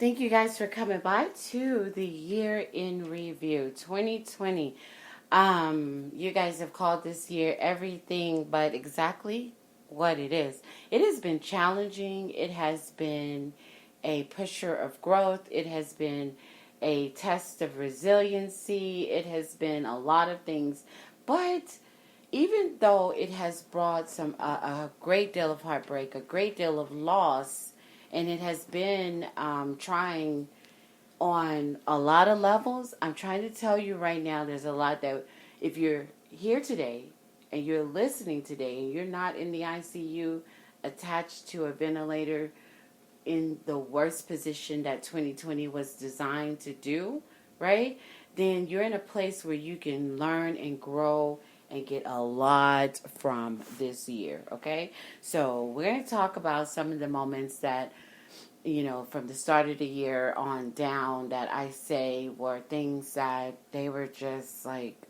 Thank you guys for coming by to the year in review 2020. You guys have called this year everything but exactly what it is. It has been challenging. It has been a pusher of growth. It has been a test of resiliency. It has been a lot of things. But even though it has brought a great deal of heartbreak, a great deal of loss, and it has been trying on a lot of levels. I'm trying to tell you right now, there's a lot that if you're here today and you're listening today and you're not in the ICU attached to a ventilator in the worst position that 2020 was designed to do, right? Then you're in a place where you can learn and grow and get a lot from this year, okay? So we're going to talk about some of the moments that, from the start of the year on down that I say were things that they were just like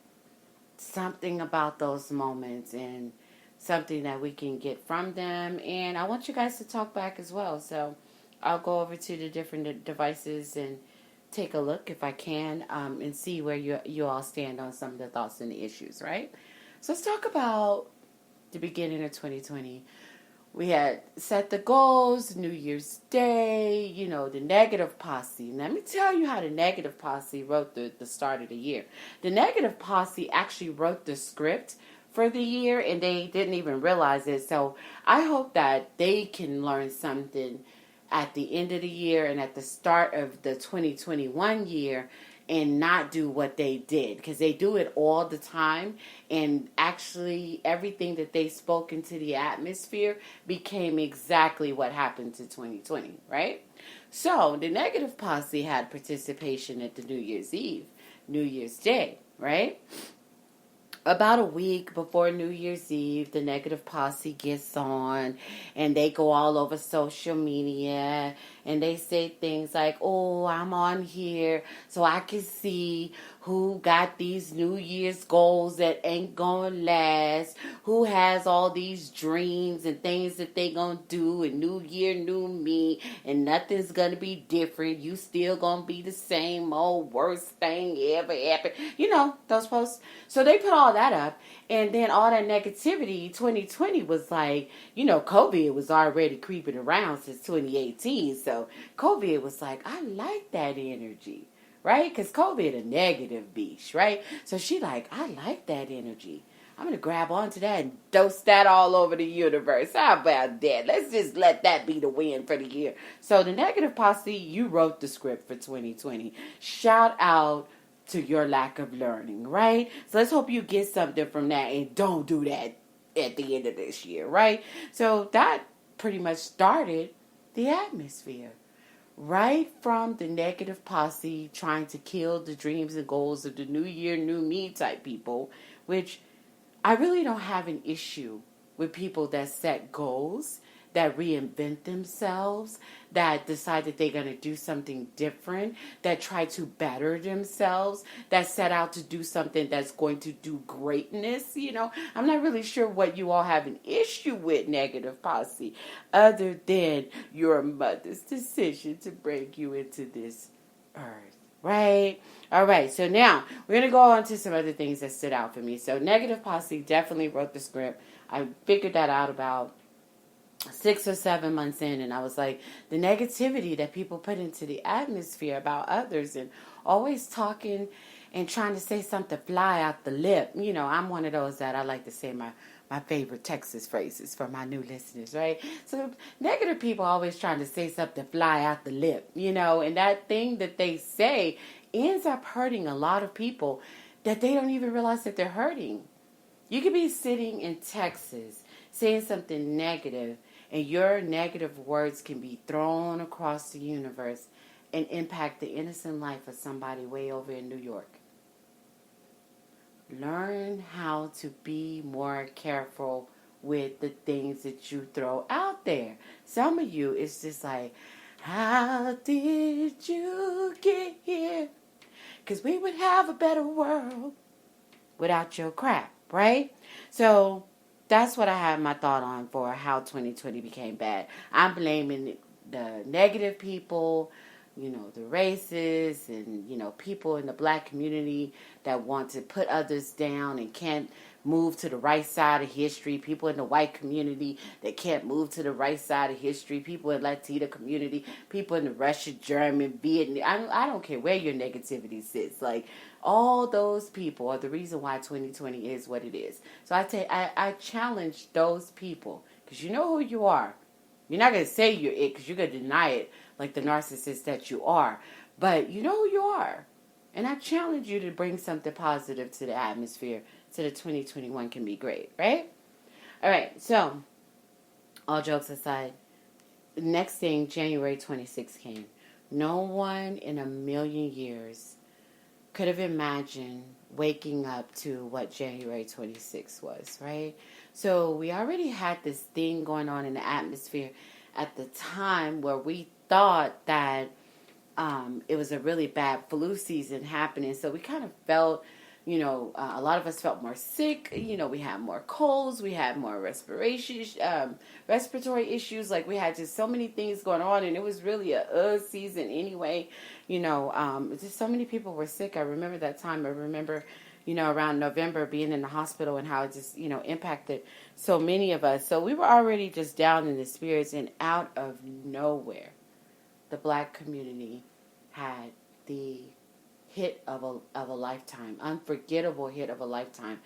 something about those moments and something that we can get from them. And I want you guys to talk back as well. So I'll go over to the different devices and take a look if I can and see where you all stand on some of the thoughts and the issues, right? So let's talk about the beginning of 2020. We had set the goals, New Year's Day, the negative posse. Let me tell you how the negative posse wrote the start of the year. The negative posse actually wrote the script for the year, and they didn't even realize it. So I hope that they can learn something at the end of the year and at the start of the 2021 year and not do what they did, because they do it all the time, and actually everything that they spoke into the atmosphere became exactly what happened to 2020, right? So the negative posse had participation at the New Year's Eve, New Year's Day, right? About a week before New Year's Eve, the negative posse gets on and they go all over social media and they say things like, oh, I'm on here so I can see who got these New Year's goals that ain't gonna last, who has all these dreams and things that they gonna do, and new year, new me, and nothing's gonna be different. You still gonna be the same old worst thing ever happened. Those posts. So they put all that up, and then all that negativity, 2020 was like, COVID was already creeping around since 2018. So COVID was like, I like that energy. Right? Because COVID a negative beast, right? So she like, I like that energy. I'm going to grab onto that and dose that all over the universe. How about that? Let's just let that be the win for the year. So the negative posse, you wrote the script for 2020. Shout out to your lack of learning, right? So let's hope you get something from that and don't do that at the end of this year, right? So that pretty much started the atmosphere. Right from the negative posse trying to kill the dreams and goals of the new year, new me type people, which I really don't have an issue with people that set goals, that reinvent themselves, that decide that they're going to do something different, that try to better themselves, that set out to do something that's going to do greatness. I'm not really sure what you all have an issue with, negative posse, other than your mother's decision to bring you into this earth. Right? All right. So now we're going to go on to some other things that stood out for me. So negative posse definitely wrote the script. I figured that out about 6 or 7 months in, and I was like, the negativity that people put into the atmosphere about others and always talking and trying to say something fly out the lip. I'm one of those that I like to say my favorite Texas phrases for my new listeners, right? So negative people always trying to say something fly out the lip, and that thing that they say ends up hurting a lot of people that they don't even realize that they're hurting. You could be sitting in Texas saying something negative, and your negative words can be thrown across the universe and impact the innocent life of somebody way over in New York. Learn how to be more careful with the things that you throw out there. Some of you, it's just like, how did you get here? Because we would have a better world without your crap, right? So that's what I have my thought on for how 2020 became bad. I'm blaming the negative people, the races and, people in the black community that want to put others down and can't move to the right side of history. People in the white community that can't move to the right side of history. People in Latina community. People in the Russian, German, Vietnam. I don't care where your negativity sits. Like, all those people are the reason why 2020 is what it is. So I challenge those people, because you know who you are. You're not going to say you're it, because you're going to deny it like the narcissist that you are. But you know who you are. And I challenge you to bring something positive to the atmosphere so that 2021 can be great, right? All right, so all jokes aside, the next thing, January 26th came. No one in a million years could have imagined waking up to what January 26th was, right? So we already had this thing going on in the atmosphere at the time where we thought that it was a really bad flu season happening. So we kind of felt, a lot of us felt more sick. We had more colds. We had more respiratory issues. Like, we had just so many things going on. And it was really a season anyway. Just so many people were sick. I remember that time. I remember, around November being in the hospital and how it just, impacted so many of us. So we were already just down in the spirits, and out of nowhere, the black community had the hit of a lifetime, unforgettable hit of a lifetime.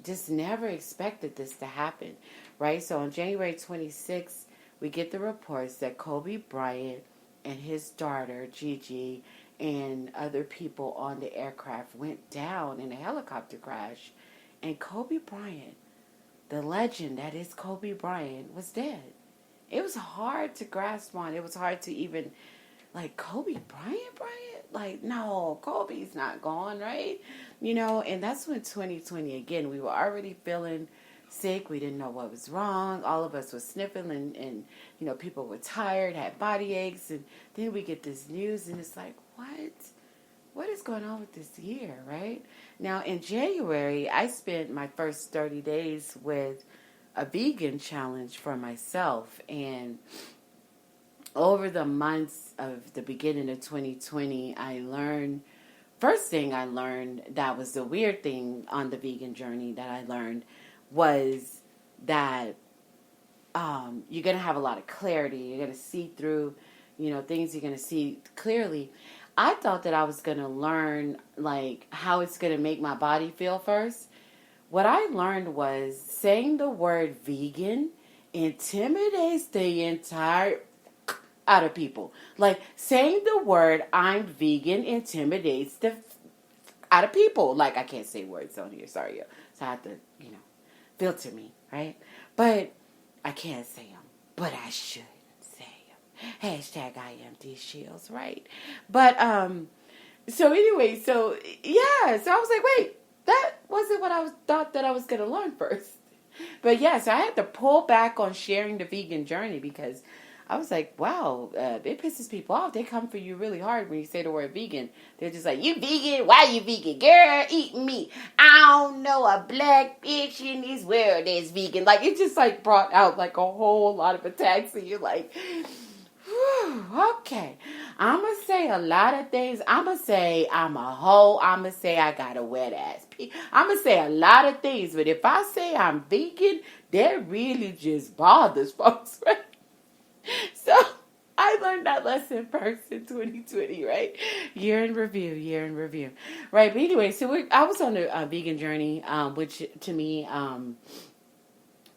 Just never expected this to happen, right? So on January 26th, we get the reports that Kobe Bryant and his daughter, Gigi, and other people on the aircraft went down in a helicopter crash. And Kobe Bryant, the legend that is Kobe Bryant, was dead. It was hard to grasp on. It was hard to even, like, Kobe Bryant? Like, no, Kobe's not gone, right? And that's when 2020, again, we were already feeling sick. We didn't know what was wrong. All of us were sniffing and people were tired, had body aches. And then we get this news and it's like, what? What is going on with this year, right? Now, in January, I spent my first 30 days with a vegan challenge for myself. And over the months of the beginning of 2020, first thing I learned that was the weird thing on the vegan journey that I learned was that you're going to have a lot of clarity. You're going to see through, things you're going to see clearly. I thought that I was going to learn, like, how it's going to make my body feel first. What I learned was saying the word vegan intimidates the entire out of people. Like, saying the word I'm vegan intimidates the out of people. Like, I can't say words on here. Sorry, yo. So I have to, filter me, right? But I can't say them. But I should say them. Hashtag iamdeeshields, right? But, so anyway, so yeah. So I was like, wait, that wasn't what I thought that I was going to learn first. But yeah, so I had to pull back on sharing the vegan journey because I was like, wow, it pisses people off. They come for you really hard when you say the word vegan. They're just like, you vegan? Why you vegan? Girl, eat meat. I don't know a black bitch in this world that's vegan. Like, it just, like, brought out, like, a whole lot of attacks. And you're like, whew, okay. I'm going to say a lot of things. I'm going to say I'm a hoe. I'm going to say I got a wet ass pee. I'm going to say a lot of things. But if I say I'm vegan, that really just bothers folks, right? So I learned that lesson first in 2020, right? Year in review, right? But anyway, so I was on a vegan journey, which to me, I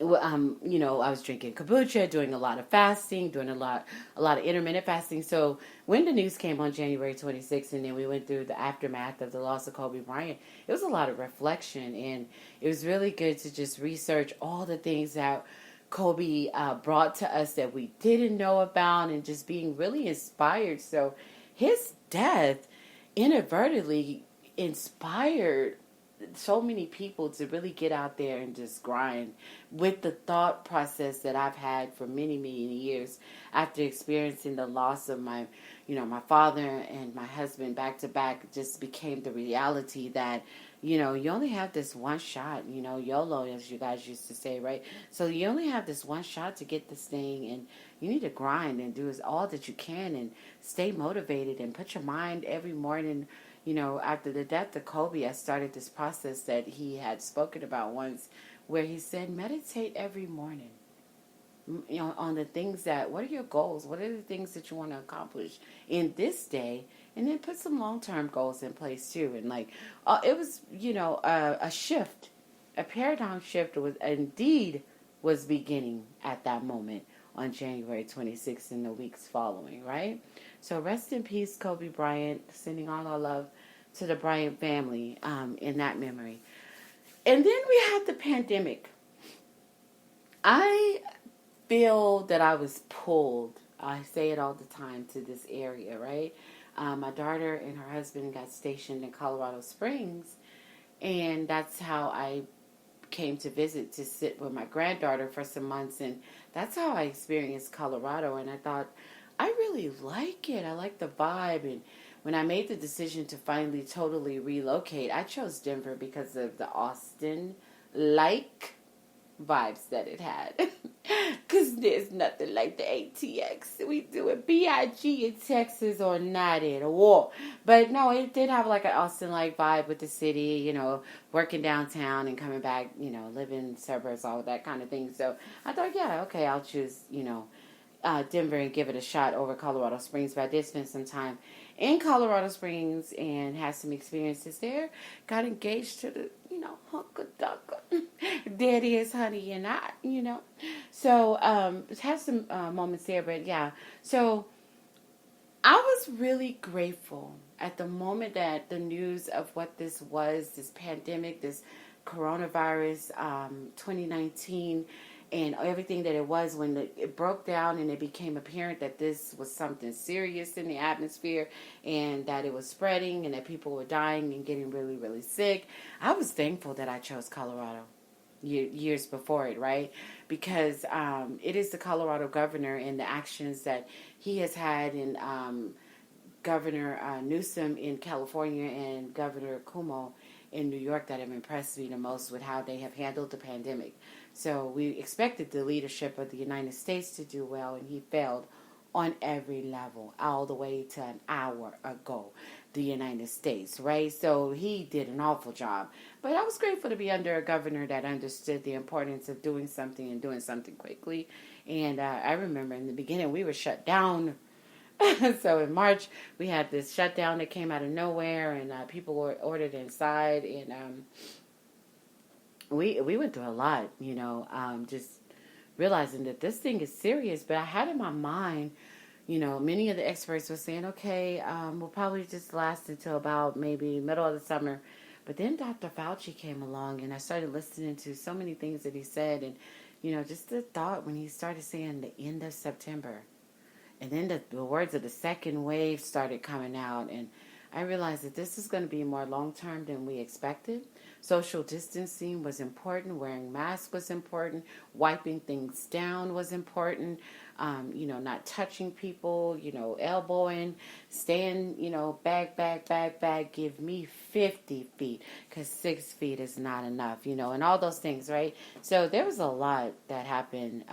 was drinking kombucha, doing a lot of fasting, doing a lot of intermittent fasting. So when the news came on January 26th, and then we went through the aftermath of the loss of Kobe Bryant, it was a lot of reflection, and it was really good to just research all the things that Kobe brought to us that we didn't know about, and just being really inspired. So his death inadvertently inspired so many people to really get out there and just grind with the thought process that I've had for many, many years after experiencing the loss of my father and my husband back to back. Just became the reality that, you only have this one shot, YOLO, as you guys used to say, right? So you only have this one shot to get this thing, and you need to grind and do all that you can and stay motivated and put your mind every morning. After the death of Kobe, I started this process that he had spoken about once where he said, meditate every morning. On the things what are your goals? What are the things that you want to accomplish in this day? And then put some long-term goals in place too. And it was, a shift, a paradigm shift was beginning at that moment on January 26th and the weeks following, right? So rest in peace, Kobe Bryant, sending all our love to the Bryant family in that memory. And then we had the pandemic. I feel that I was pulled, I say it all the time, to this area, right? My daughter and her husband got stationed in Colorado Springs, and that's how I came to visit, to sit with my granddaughter for some months, and that's how I experienced Colorado. And I thought, I really like it. I like the vibe. And when I made the decision to finally totally relocate, I chose Denver because of the Austin-like vibes that it had. Because there's nothing like the ATX. We do it B.I.G. in Texas or not at all. But no, it did have like an Austin-like vibe with the city, working downtown and coming back, living in suburbs, all that kind of thing. So I thought, yeah, okay, I'll choose, Denver and give it a shot over Colorado Springs. But I did spend some time in Colorado Springs and had some experiences there. Got engaged to the, hunka dunka. There is, honey, you're not, So, had some moments there, but yeah. So, I was really grateful at the moment that the news of what this was, this pandemic, this coronavirus, 2019, and everything that it was, when it broke down and it became apparent that this was something serious in the atmosphere and that it was spreading and that people were dying and getting really, really sick. I was thankful that I chose Colorado years before it, right? Because it is the Colorado governor and the actions that he has had in Governor Newsom in California and Governor Cuomo in New York that have impressed me the most with how they have handled the pandemic. So we expected the leadership of the United States to do well, and he failed on every level, all the way to an hour ago, the United States, right? So he did an awful job. But I was grateful to be under a governor that understood the importance of doing something and doing something quickly. And I remember in the beginning we were shut down. So in March, we had this shutdown that came out of nowhere, and people were ordered inside, and we went through a lot, just realizing that this thing is serious. But I had in my mind, many of the experts were saying, okay, we'll probably just last until about maybe middle of the summer. But then Dr. Fauci came along, and I started listening to so many things that he said, and, just the thought when he started saying the end of September. And then the words of the second wave started coming out, and I realized that this is going to be more long-term than we expected. Social distancing was important. Wearing masks was important. Wiping things down was important. Not touching people, elbowing, staying, back, give me 50 feet because 6 feet is not enough, and all those things, right? So there was a lot that happened.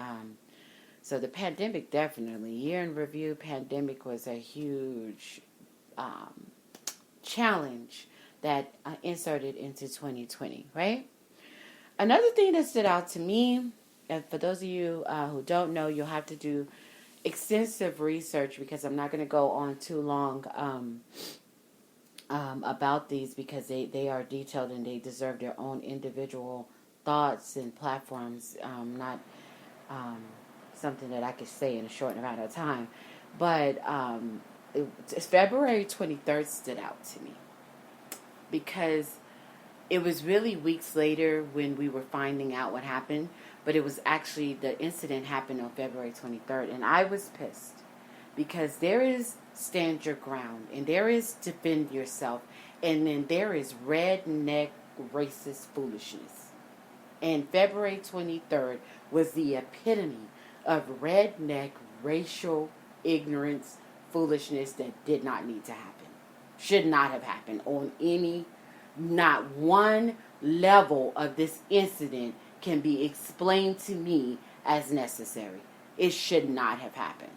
So the pandemic, definitely, year in review, pandemic was a huge challenge that inserted into 2020, right? Another thing that stood out to me, and for those of you who don't know, you'll have to do extensive research because I'm not going to go on too long about these because they are detailed and they deserve their own individual thoughts and platforms, not something that I could say in a short amount of time. But February 23rd stood out to me because it was really weeks later when we were finding out what happened, but it was actually, the incident happened on February 23rd, and I was pissed because there is stand your ground, and there is defend yourself, and then there is redneck racist foolishness. And February 23rd was the epitome of redneck racial foolishness that did not need to happen. Should not have happened on any Not one level of this incident can be explained to me as necessary. It should not have happened.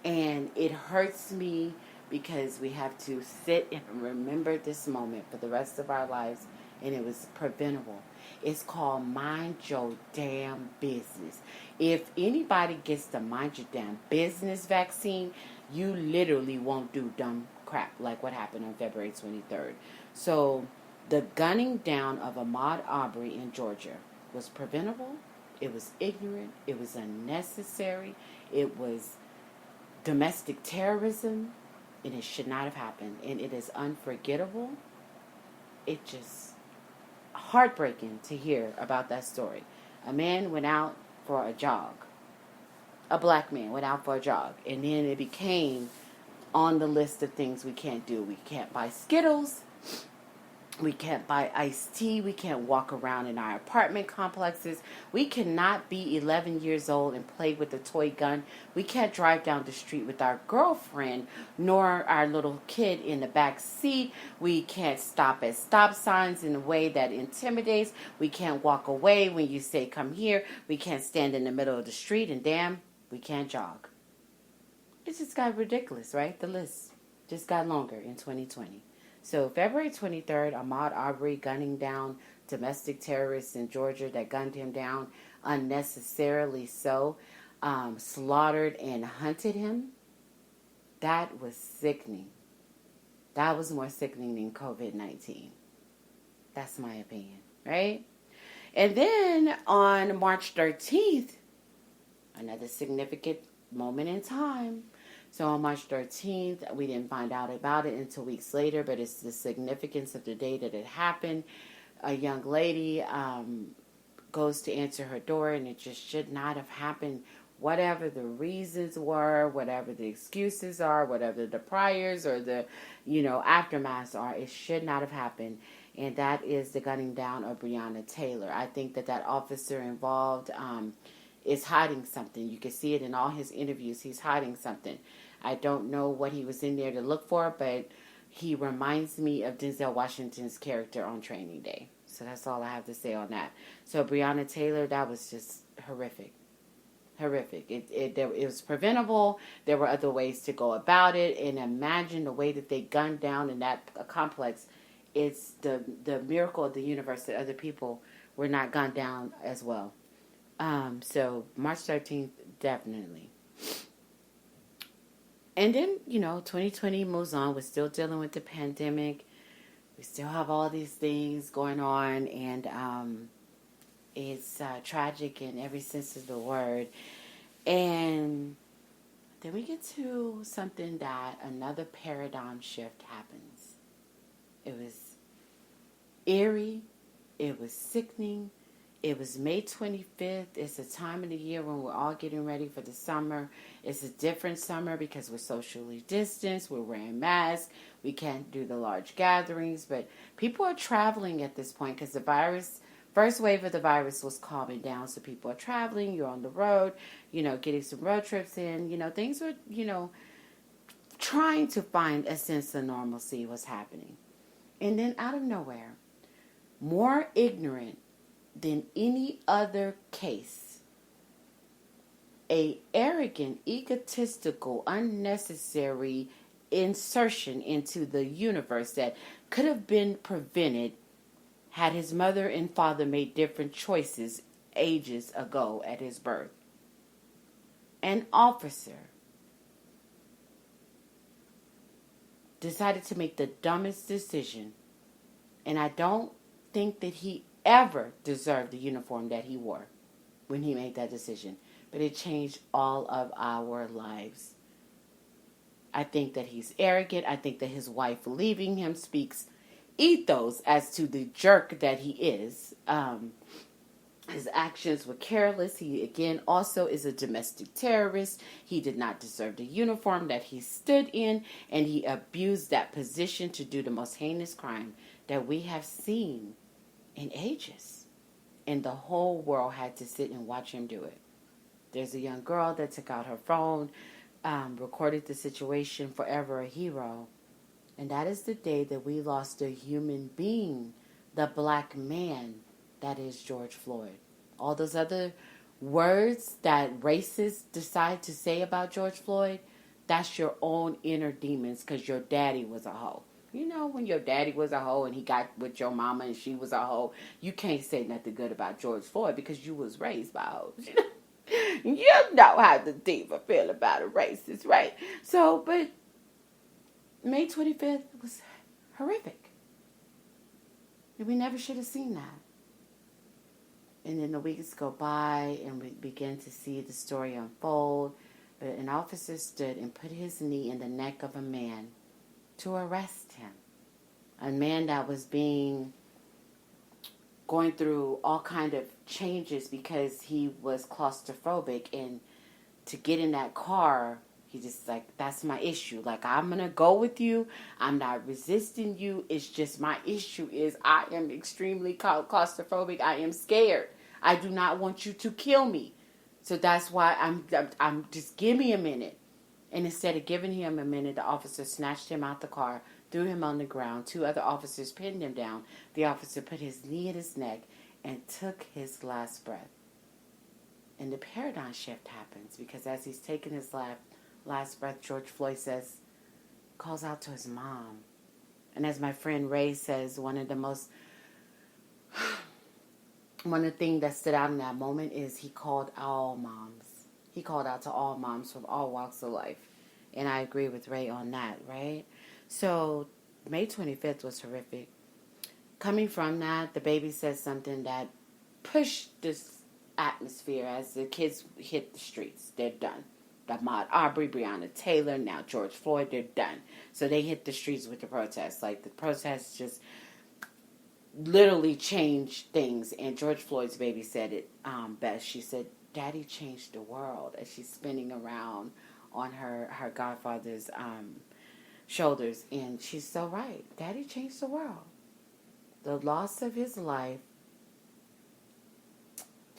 And it hurts me because we have to sit and remember this moment for the rest of our lives, and it was preventable. It's called mind your damn business. If anybody gets the mind your damn business vaccine, you literally won't do dumb crap like what happened on February 23rd. So the gunning down of Ahmaud Arbery in Georgia was preventable. It was ignorant. It was unnecessary. It was domestic terrorism, and it should not have happened. And it is unforgettable. It just heartbreaking to hear about that story. A man went out for a jog. A black man went out for a jog, and then it became on the list of things we can't do. We can't buy Skittles. We can't buy iced tea. We can't walk around in our apartment complexes. We cannot be 11 years old and play with a toy gun. We can't drive down the street with our girlfriend, nor our little kid in the back seat. We can't stop at stop signs in a way that intimidates. We can't walk away when you say, come here. We can't stand in the middle of the street, and damn, we can't jog. It just got ridiculous, right? The list just got longer in 2020. So February 23rd, Ahmaud Arbery gunning down domestic terrorists in Georgia that gunned him down unnecessarily so, slaughtered and hunted him. That was sickening. That was more sickening than COVID-19. That's my opinion, right? And then on March 13th, another significant moment in time. So on March 13th, we didn't find out about it until weeks later, but it's the significance of the day that it happened. A young lady goes to answer her door, and it just should not have happened. Whatever the reasons were, whatever the excuses are, whatever the priors or the, aftermaths are, it should not have happened. And that is the gunning down of Breonna Taylor. I think that officer involved is hiding something. You can see it in all his interviews. He's hiding something. I don't know what he was in there to look for, but he reminds me of Denzel Washington's character on Training Day. So that's all I have to say on that. So Breonna Taylor, that was just horrific. Horrific. It was preventable. There were other ways to go about it. And imagine the way that they gunned down in that complex. It's the miracle of the universe that other people were not gunned down as well. So March 13th, definitely. And then, 2020 moves on. We're still dealing with the pandemic. We still have all these things going on. And it's tragic in every sense of the word. And then we get to something that another paradigm shift happens. It was eerie. It was sickening. It was May 25th. It's a time of the year when we're all getting ready for the summer. It's a different summer because we're socially distanced. We're wearing masks. We can't do the large gatherings. But people are traveling at this point because the first wave of the virus was calming down. So people are traveling. You're on the road, getting some road trips in. Things were, trying to find a sense of normalcy was happening. And then out of nowhere, more ignorant than any other case, a arrogant, egotistical, unnecessary insertion into the universe that could have been prevented had his mother and father made different choices ages ago at his birth. An officer decided to make the dumbest decision, and I don't think that he ever deserved the uniform that he wore when he made that decision. But it changed all of our lives. I think that he's arrogant. I think that his wife leaving him speaks ethos as to the jerk that he is. His actions were careless. He, again, also is a domestic terrorist. He did not deserve the uniform that he stood in, and he abused that position to do the most heinous crime that we have seen in ages. And the whole world had to sit and watch him do it. There's a young girl that took out her phone, recorded the situation, forever a hero. And that is the day that we lost a human being, the black man that is George Floyd. All those other words that racists decide to say about George Floyd, that's your own inner demons because your daddy was a hoe. You know, when your daddy was a hoe and he got with your mama and she was a hoe, you can't say nothing good about George Floyd because you was raised by hoes. You know how the diva feel about a racist, right? So, but May 25th was horrific. And we never should have seen that. And then the weeks go by and we begin to see the story unfold. But an officer stood and put his knee in the neck of a man to arrest him. A man that was going through all kind of changes because he was claustrophobic, and to get in that car, he just like, that's my issue. Like, I'm going to go with you. I'm not resisting you. It's just my issue is I am extremely claustrophobic. I am scared. I do not want you to kill me. So that's why I'm just give me a minute. And instead of giving him a minute, the officer snatched him out the car, threw him on the ground. 2 other officers pinned him down. The officer put his knee in his neck and took his last breath. And the paradigm shift happens because as he's taking his last breath, George Floyd calls out to his mom. And as my friend Ray says, one of the things that stood out in that moment is he called all moms. He called out to all moms from all walks of life. And I agree with Ray on that, right? So May 25th was horrific. Coming from that, the baby said something that pushed this atmosphere as the kids hit the streets. They're done. Ahmaud Arbery, Breonna Taylor, now George Floyd, they're done. So they hit the streets with the protests. Like, the protests just literally changed things. And George Floyd's baby said it best. She said, Daddy changed the world, as she's spinning around on her godfather's shoulders. And she's so right. Daddy changed the world. The loss of his life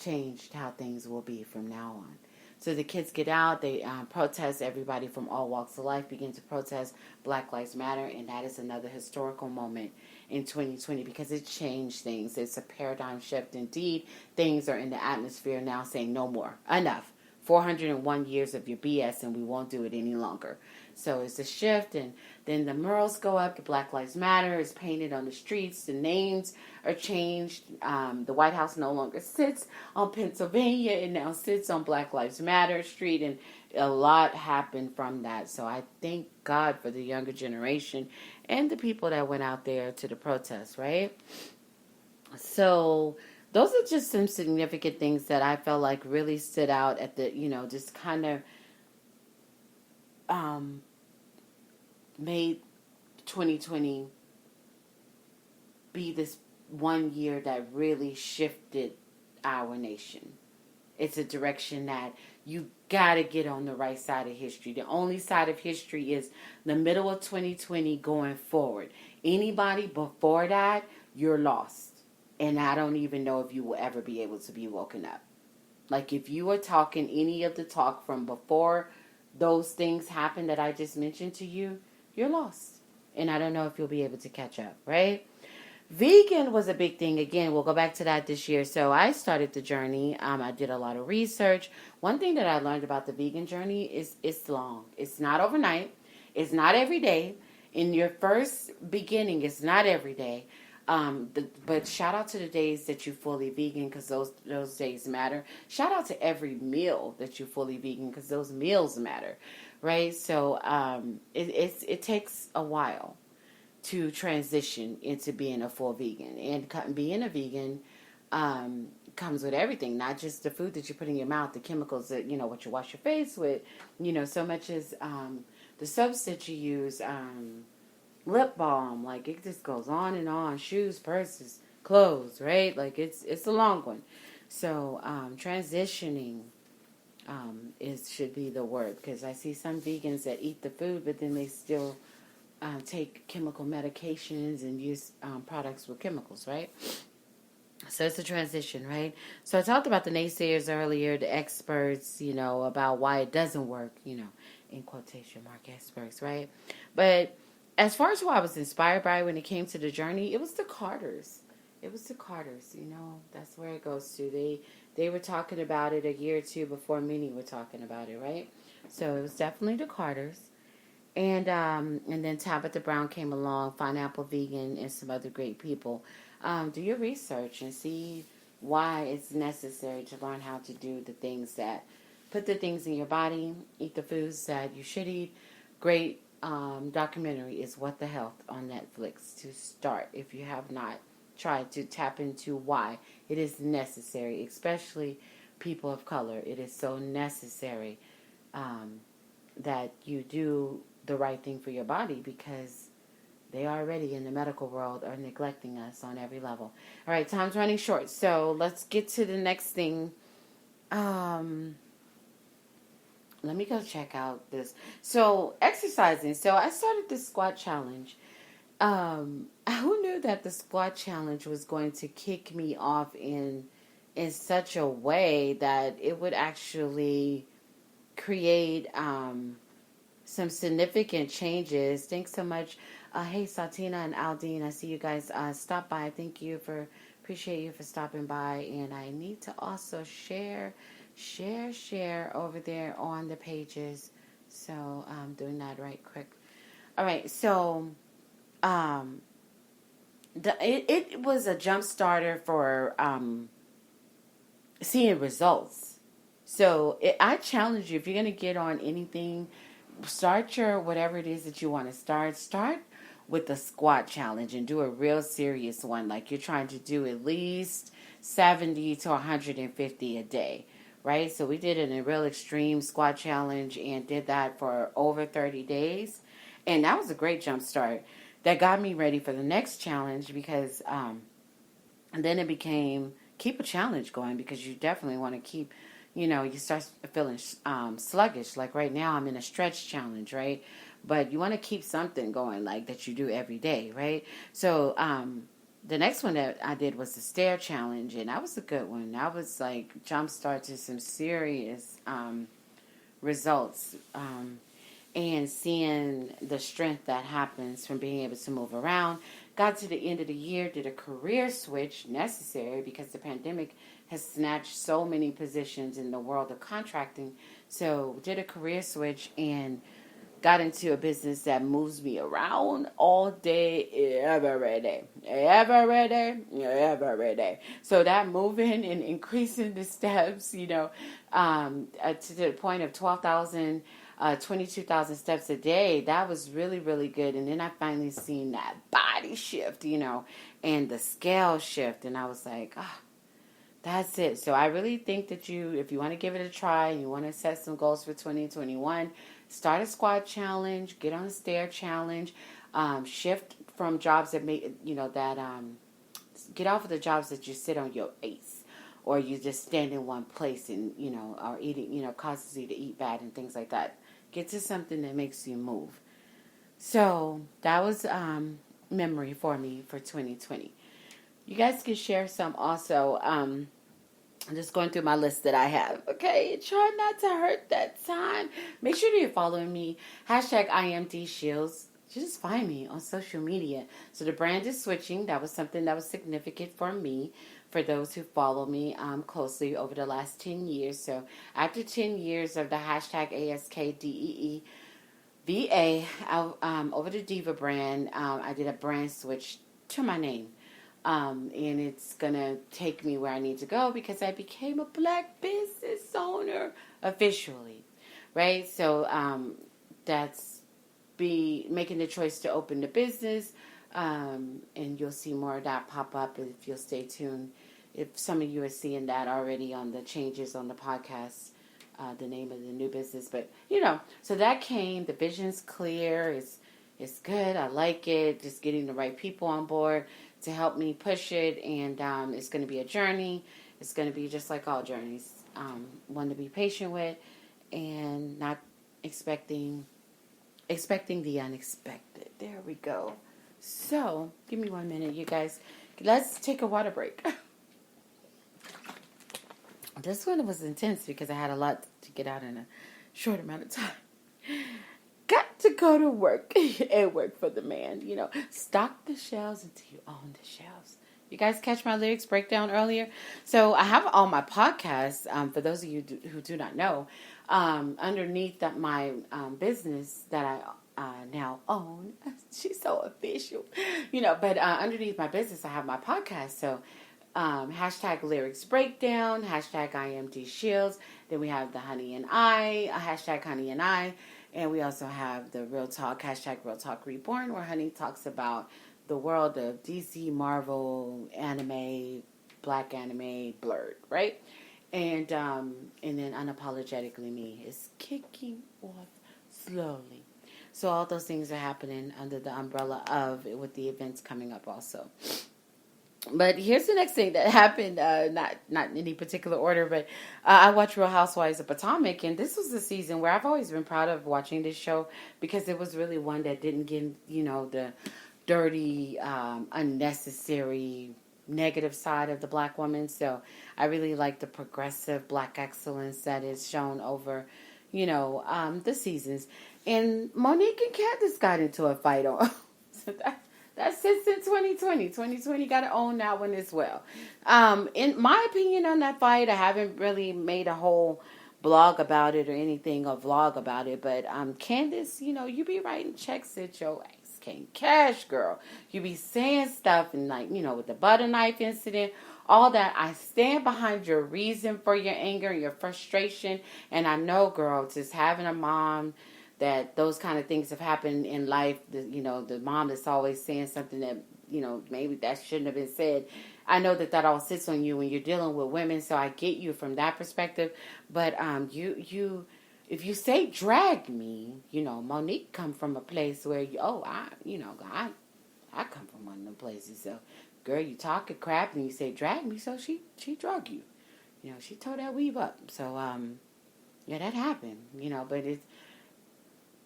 changed how things will be from now on. So the kids get out, they protest. Everybody from all walks of life begin to protest Black Lives Matter, and that is another historical moment in 2020 because it changed things. It's a paradigm shift indeed. Things are in the atmosphere now saying no more. Enough. 401 years of your BS and we won't do it any longer. So it's a shift, and then the murals go up. The Black Lives Matter is painted on the streets. The names are changed. The White House no longer sits on Pennsylvania. It now sits on Black Lives Matter Street, and a lot happened from that. So I thank God for the younger generation and the people that went out there to the protests, right? So those are just some significant things that I felt like really stood out at the, just kind of made 2020 be this one year that really shifted our nation. It's a direction that you got to get on the right side of history. The only side of history is the middle of 2020 going forward. Anybody before that, you're lost. And I don't even know if you will ever be able to be woken up. Like, if you are talking any of the talk from before those things happen that I just mentioned to you, you're lost. And I don't know if you'll be able to catch up, right? Vegan was a big thing. Again, we'll go back to that this year. So I started the journey. I did a lot of research. One thing that I learned about the vegan journey is it's long. It's not overnight. It's not every day. In your first beginning, it's not every day. But shout out to the days that you fully vegan because those days matter. Shout out to every meal that you fully vegan because those meals matter, right? So it takes a while to transition into being a full vegan, and being a vegan comes with everything, not just the food that you put in your mouth, the chemicals that what you wash your face with, so much as the soaps that you use. Lip balm, like it just goes on and on. Shoes, purses, clothes, right? Like it's a long one. So transitioning should be the word, because I see some vegans that eat the food, but then they still take chemical medications and use products with chemicals, right? So it's a transition, right? So I talked about the naysayers earlier, the experts, about why it doesn't work, in quotation mark experts, right? But as far as who I was inspired by when it came to the journey, it was the Carters. It was the Carters. That's where it goes to. They were talking about it a year or two before many were talking about it, right? So it was definitely the Carters. And then Tabitha Brown came along, Pineapple Vegan, and some other great people. Do your research and see why it's necessary to learn how to do the things that put the things in your body, eat the foods that you should eat. Great documentary is What the Health on Netflix to start if you have not tried to tap into why it is necessary, especially people of color. It is so necessary that you do the right thing for your body because they already in the medical world are neglecting us on every level. All right, time's running short, so let's get to the next thing. Let me go check out this. So exercising. So I started this squat challenge. Who knew that the squat challenge was going to kick me off in such a way that it would actually create some significant changes. Thanks so much. Hey, Satina and Aldine, I see you guys stop by. Appreciate you for stopping by. And I need to also share over there on the pages. So I'm doing that right quick. All right, so it was a jump starter for seeing results. So I challenge you, if you're going to get on anything, start your whatever it is that you want to start. Start with the squat challenge and do a real serious one. Like you're trying to do at least 70 to 150 a day, right? So we did a real extreme squat challenge and did that for over 30 days. And that was a great jump start. That got me ready for the next challenge because and then it became keep a challenge going because you definitely want to keep, you start feeling sluggish. Like right now I'm in a stretch challenge, right? But you want to keep something going like that you do every day, right? So the next one that I did was the stair challenge, and that was a good one. That was like jump start to some serious results. And seeing the strength that happens from being able to move around. Got to the end of the year, did a career switch necessary because the pandemic has snatched so many positions in the world of contracting. So did a career switch and got into a business that moves me around all day, every day. Every day, every day. So that moving and increasing the steps, to the point of 12,000 22,000 steps a day, that was really, really good. And then I finally seen that body shift, and the scale shift. And I was like, that's it. So I really think that if you want to give it a try and you want to set some goals for 2021, start a squat challenge, get on a stair challenge, shift from jobs that get off of the jobs that you sit on your ace or you just stand in one place and, or eating, causes you to eat bad and things like that. Get to something that makes you move. So that was memory for me for 2020. You guys can share some also. I'm just going through my list that I have. Okay, try not to hurt that time. Make sure that you're following me. Hashtag iamdeeshields. Just find me on social media. So the brand is switching. That was something that was significant for me. For those who follow me closely over the last 10 years. So after 10 years of the hashtag ASKDEEVA, over the Diva brand, I did a brand switch to my name. And it's going to take me where I need to go because I became a Black business owner officially, right? So that's making the choice to open the business, and you'll see more of that pop up if you'll stay tuned. If some of you are seeing that already on the changes on the podcast, the name of the new business, but so that came. The vision's clear. It's good. I like it. Just getting the right people on board to help me push it, and it's going to be a journey. It's going to be just like all journeys, one to be patient with, and not expecting the unexpected. There we go. So, give me 1 minute, you guys. Let's take a water break. This one was intense because I had a lot to get out in a short amount of time. Got to go to work and work for the man. Stock the shelves until you own the shelves. You guys catch my lyrics breakdown earlier? So I have all my podcasts, for those of you who do not know, underneath my business that I now own. She's so official. But underneath my business, I have my podcast. So hashtag lyrics breakdown, hashtag iamdeeshields. Then we have the Honey and I, hashtag Honey and I. And we also have the Real Talk, hashtag Real Talk Reborn, where Honey talks about the world of DC, Marvel, anime, black anime, blurred, right? And then Unapologetically Me is kicking off slowly. So all those things are happening under the umbrella of, with the events coming up also. But here's the next thing that happened, not in any particular order, but I watched Real Housewives of Potomac, and this was the season where I've always been proud of watching this show because it was really one that didn't give, the dirty, unnecessary, negative side of the black woman. So I really like the progressive black excellence that is shown over, the seasons. And Monique and Candace got into a fight on. So that's since in 2020. 2020 got to own that one as well. In my opinion on that fight, I haven't really made a whole blog about it or anything, or vlog about it. But Candace, you be writing checks at your ex can't cash, girl. You be saying stuff and with the butter knife incident, all that. I stand behind your reason for your anger and your frustration. And I know, girl, just having a mom that those kind of things have happened in life, the mom that's always saying something that, maybe that shouldn't have been said. I know that all sits on you when you're dealing with women, so I get you from that perspective. But if you say drag me, Monique come from a place where, I come from one of them places. So, girl, you talking crap and you say drag me, so she drug you. She tore that weave up. So, yeah, that happened, but it's,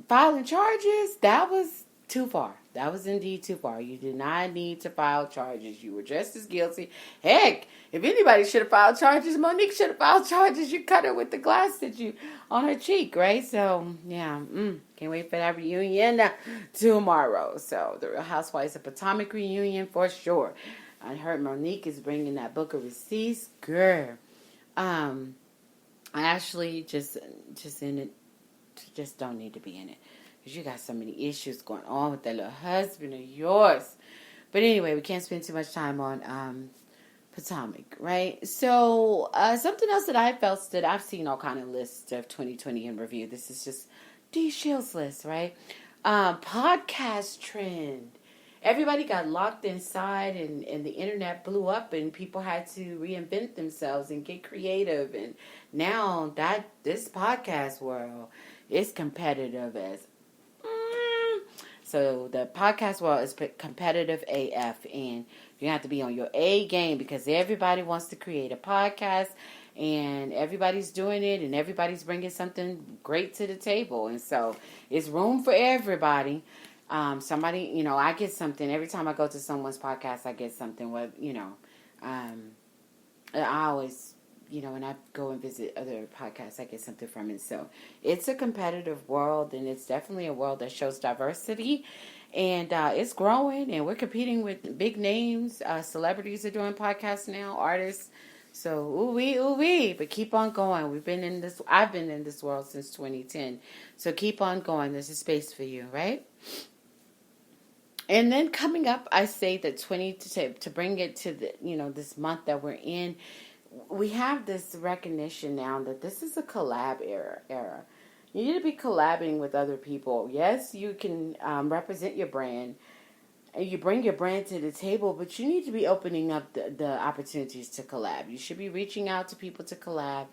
filing charges, that was too far. That was indeed too far. You did not need to file charges. You were just as guilty. Heck, if anybody should have filed charges, Monique should have filed charges. You cut her with the glass on her cheek, right? So, yeah, can't wait for that reunion tomorrow. So, the Real Housewives of Potomac reunion for sure. I heard Monique is bringing that book of receipts. Girl, I actually just in it, just don't need to be in it because you got so many issues going on with that little husband of yours. But anyway, we can't spend too much time on Potomac, right? So something else that I felt that I've seen all kind of lists of 2020 in review. This is just D Shields list, right? Podcast trend. Everybody got locked inside and the internet blew up and people had to reinvent themselves and get creative. And now this podcast world is competitive as so the podcast world is competitive AF, and you have to be on your A game because everybody wants to create a podcast and everybody's doing it and everybody's bringing something great to the table, and so it's room for everybody. Somebody, I get something every time I go to someone's podcast. I get something with, I always, when I go and visit other podcasts, I get something from it. So it's a competitive world, and it's definitely a world that shows diversity, and it's growing, and we're competing with big names. Celebrities are doing podcasts now, artists. So ooh wee, but keep on going. I've been in this world since 2010. So keep on going. There's a space for you, right? And then coming up, I say that to bring it to the this month that we're in, we have this recognition now that this is a collab era. You need to be collabing with other people. Yes, you can represent your brand and you bring your brand to the table, but you need to be opening up the opportunities to collab. You should be reaching out to people to collab.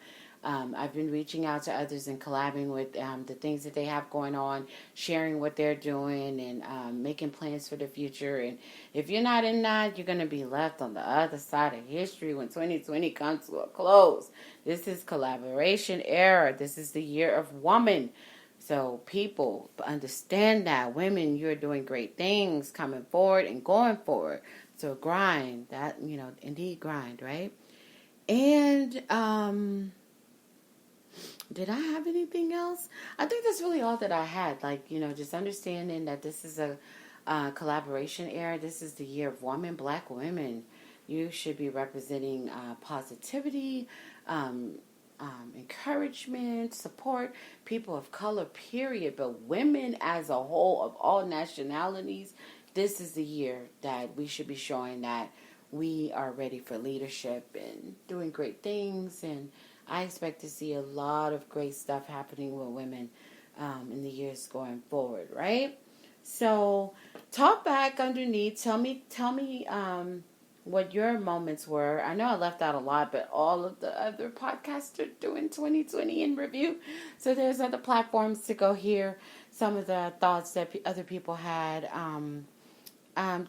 I've been reaching out to others and collabing with the things that they have going on, sharing what they're doing, and making plans for the future. And if you're not in that, you're going to be left on the other side of history when 2020 comes to a close. This is collaboration era. This is the year of woman. So people understand that. Women, you're doing great things coming forward and going forward. So grind. That, indeed grind, right? And Did I have anything else? I think that's really all that I had. Like, just understanding that this is a collaboration era. This is the year of women, black women. You should be representing positivity, um, encouragement, support, people of color, period. But women as a whole, of all nationalities, this is the year that we should be showing that we are ready for leadership and doing great things. And I expect to see a lot of great stuff happening with women in the years going forward, right? So, talk back underneath. Tell me, what your moments were. I know I left out a lot, but all of the other podcasts are doing 2020 in review. So there's other platforms to go hear some of the thoughts that other people had.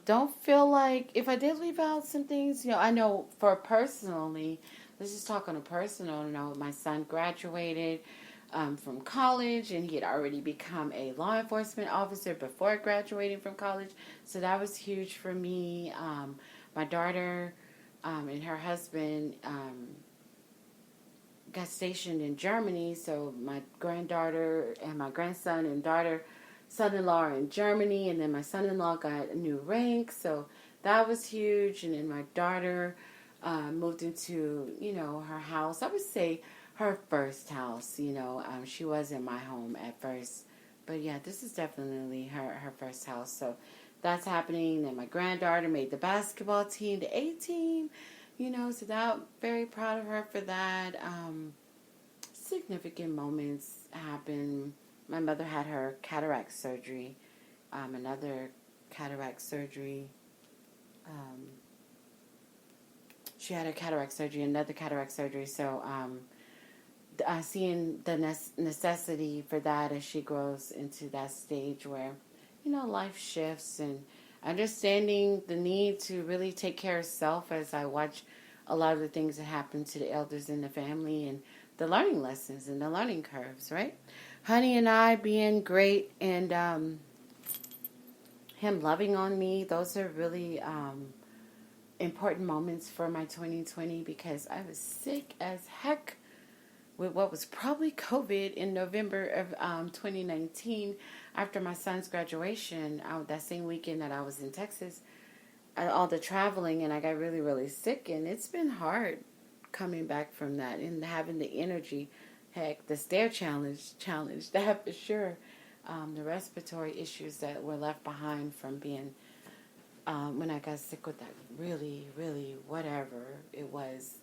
Don't feel like if I did leave out some things, I know for personally, let's just talk on a personal note. My son graduated from college, and he had already become a law enforcement officer before graduating from college. So that was huge for me. My daughter and her husband got stationed in Germany, so my granddaughter and my grandson and daughter, son-in-law are in Germany, and then my son-in-law got a new rank, so that was huge. And then my daughter moved into, her house. I would say her first house. She was in my home at first, but yeah, this is definitely her first house. So that's happening. And my granddaughter made the basketball team, the A team. So that very proud of her for that. Significant moments happen. My mother had her cataract surgery, another cataract surgery. She had a cataract surgery, another cataract surgery. So seeing the necessity for that as she grows into that stage where, life shifts, and understanding the need to really take care of self as I watch a lot of the things that happen to the elders in the family and the learning lessons and the learning curves, right? Honey and I being great, and him loving on me, those are really important moments for my 2020 because I was sick as heck with what was probably COVID in November of 2019 after my son's graduation. That same weekend that I was in Texas, all the traveling, and I got really, really sick, and it's been hard coming back from that and having the energy. Heck, the stair challenge, that for sure. The respiratory issues that were left behind from being, when I got sick with that really, really, whatever it was,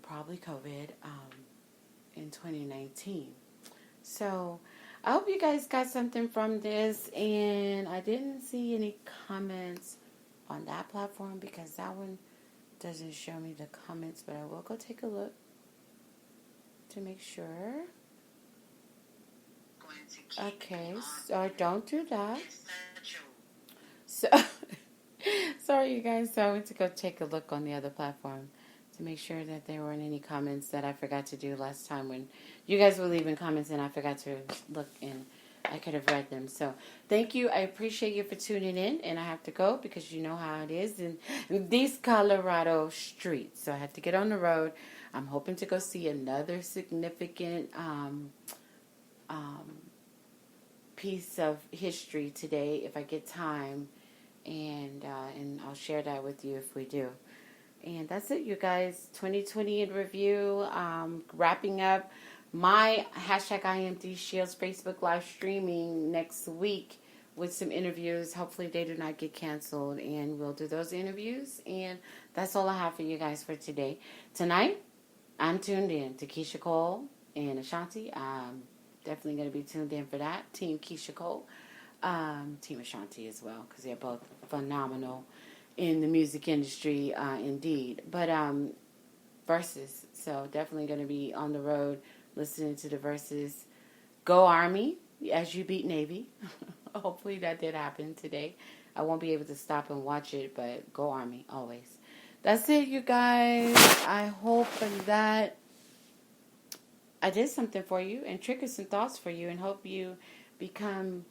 probably COVID in 2019. So I hope you guys got something from this, and I didn't see any comments on that platform because that one doesn't show me the comments, but I will go take a look to make sure. Okay, so don't do that. So, sorry you guys, so I went to go take a look on the other platform to make sure that there weren't any comments that I forgot to do last time when you guys were leaving comments and I forgot to look and I could have read them. So thank you. I appreciate you for tuning in, and I have to go because you know how it is in these Colorado streets. So I have to get on the road. I'm hoping to go see another significant piece of history today if I get time, and I'll share that with you if we do. And that's it, you guys. 2020 in review. Wrapping up my hashtag iamdeeshields Facebook live streaming next week with some interviews. Hopefully they do not get canceled, and we'll do those interviews. And that's all I have for you guys for today. Tonight, I'm tuned in to Keisha Cole and Ashanti. Definitely going to be tuned in for that. Team Keisha Cole. Team Ashanti as well, because they're both phenomenal in the music industry, indeed. But verses, so definitely going to be on the road listening to the verses. Go Army as you beat Navy. Hopefully that did happen today. I won't be able to stop and watch it, but go Army always. That's it, you guys. I hope that I did something for you and triggered some thoughts for you, and hope you become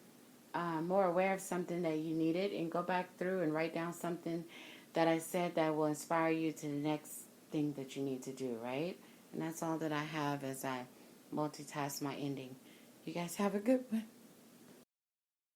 more aware of something that you needed, and go back through and write down something that I said that will inspire you to the next thing that you need to do, right? And that's all that I have as I multitask my ending. You guys have a good one.